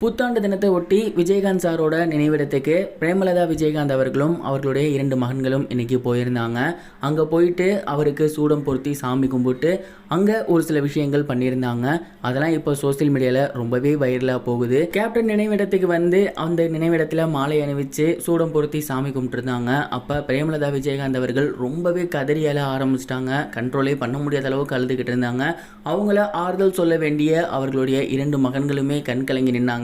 புத்தாண்டு தினத்தை ஒட்டி விஜயகாந்த் சாரோட நினைவிடத்துக்கு பிரேமலதா விஜயகாந்த் அவர்களும் அவர்களுடைய 2 மகன்களும் இன்னைக்கு போயிருந்தாங்க. அங்கே போயிட்டு அவருக்கு சூடம் பொருத்தி சாமி கும்பிட்டு அங்கே ஒரு சில விஷயங்கள் பண்ணியிருந்தாங்க. அதெல்லாம் இப்போ சோசியல் மீடியாவில் ரொம்பவே வைரலாக போகுது. கேப்டன் நினைவிடத்துக்கு வந்து அந்த நினைவிடத்தில் மாலை அணிவிச்சு சூடம் பொருத்தி சாமி கும்பிட்டுருந்தாங்க. அப்போ பிரேமலதா விஜயகாந்த் அவர்கள் ரொம்பவே கதறி அழ ஆரம்பிச்சிட்டாங்க. கண்ட்ரோலே பண்ண முடியாத அளவுக்கு அழுதுகிட்டு இருந்தாங்க. அவங்கள ஆறுதல் சொல்ல வேண்டிய அவர்களுடைய 2 மகன்களுமே கண் கலங்கி நின்னாங்க.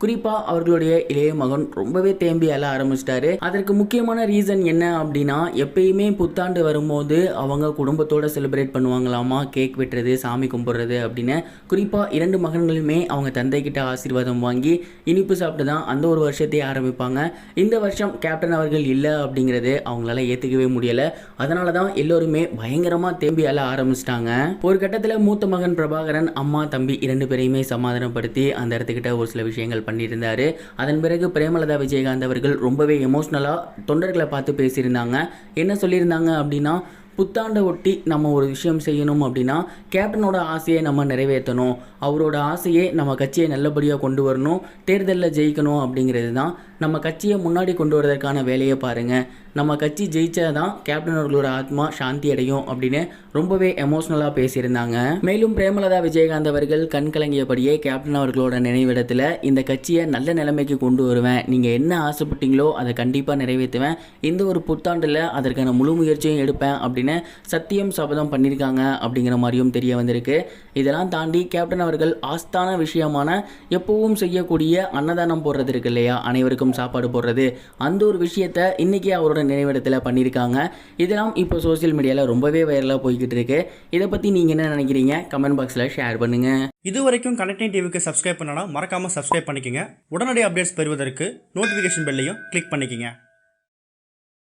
குறிப்பாக அவர்களுடைய இளைய மகன் ரொம்பவே தேம்பி அழ ஆரம்பிச்சிட்டாரு. அதற்கு முக்கியமான ரீசன் என்ன அப்படின்னா, எப்பயுமே புத்தாண்டு வரும்போது அவங்க குடும்பத்தோட செலிப்ரேட் பண்ணுவாங்களாமா, கேக் வெட்டுறது, சாமி கும்பிட்றது அப்படின்னு. குறிப்பாக 2 மகன்களுமே அவங்க தந்தை கிட்ட ஆசீர்வாதம் வாங்கி இனிப்பு சாப்பிட்டு தான் அந்த ஒரு வருஷத்தையே ஆரம்பிப்பாங்க. இந்த வருஷம் கேப்டன் அவர்கள் இல்லை அப்படிங்கிறது அவங்களால ஏற்றுக்கவே முடியலை. அதனால தான் எல்லோருமே பயங்கரமாக தேம்பி அழ ஆரம்பிச்சிட்டாங்க. ஒரு கட்டத்தில் மூத்த மகன் பிரபாகரன் அம்மா தம்பி 2 பேரையுமே சமாதானப்படுத்தி அந்த இடத்துக்கிட்ட ஒரு சில விஷயங்கள் பண்ணியிருந்தாரு. அதன் பிறகு பிரேமலதா விஜயகாந்த் அவர்கள் ரொம்பவே எமோஷ்னலாக தொண்டர்களை பார்த்து பேசியிருந்தாங்க. என்ன சொல்லியிருந்தாங்க அப்படின்னா, புத்தாண்டை ஒட்டி நம்ம ஒரு விஷயம் செய்யணும் அப்படின்னா கேப்டனோட ஆசையை நம்ம நிறைவேற்றணும், அவரோட ஆசையை நம்ம கட்சியை நல்லபடியாக கொண்டு வரணும், தேர்தலில் ஜெயிக்கணும் அப்படிங்கிறது தான். நம்ம கட்சியை முன்னாடி கொண்டு வரதற்கான வேலையை பாருங்கள், நம்ம கட்சி ஜெயிச்சா தான் கேப்டன் அவர்களோட ஆத்மா சாந்தி அடையும் அப்படின்னு ரொம்பவே எமோஷ்னலாக பேசியிருந்தாங்க. மேலும் பிரேமலதா விஜயகாந்த் அவர்கள் கண் கலங்கியபடியே கேப்டன் அவர்களோட நினைவிடத்தில் இந்த கட்சியை நல்ல நிலைமைக்கு கொண்டு வருவேன், நீங்கள் என்ன ஆசைப்பட்டீங்களோ அதை கண்டிப்பாக நிறைவேற்றுவேன், இந்த ஒரு புத்தாண்டில் அதற்கான முழு முயற்சியும் எடுப்பேன் அப்படின்னு சத்தியம் சபதம் பண்ணியிருக்காங்க அப்படிங்கிற மாதிரியும் தெரிய வந்திருக்கு. இதெல்லாம் தாண்டி கேப்டன் அவர்கள் ஆஸ்தான விஷயமான எப்பவும் செய்யக்கூடிய அன்னதானம் போடுறது இருக்கு இல்லையா, அனைவருக்கும் சாப்பாடு போடுறது, அந்த ஒரு விஷயத்தை இன்னைக்கு அவரோட நினைவிடத்தில் பண்ணியிருக்காங்க. இதெல்லாம் இப்போ சோசியல் மீடியாவில் ரொம்பவே வைரலாக போய்கிட்டு இருக்கு. இதை பற்றி நீங்கள் என்ன நினைக்கிறீங்க? கமெண்ட் பாக்ஸில் ஷேர் பண்ணுங்க. இது வரைக்கும் கனெக்டிங் டிவிக்கு சப்ஸ்கிரைப் பண்ணனா மறக்காம சப்ஸ்கிரைப் பண்ணிக்கங்க. உடனடி அப்டேட்ஸ் பெறுவதற்கு நோட்டிஃபிகேஷன் பெல்லையும் கிளிக் பண்ணிக்கங்க.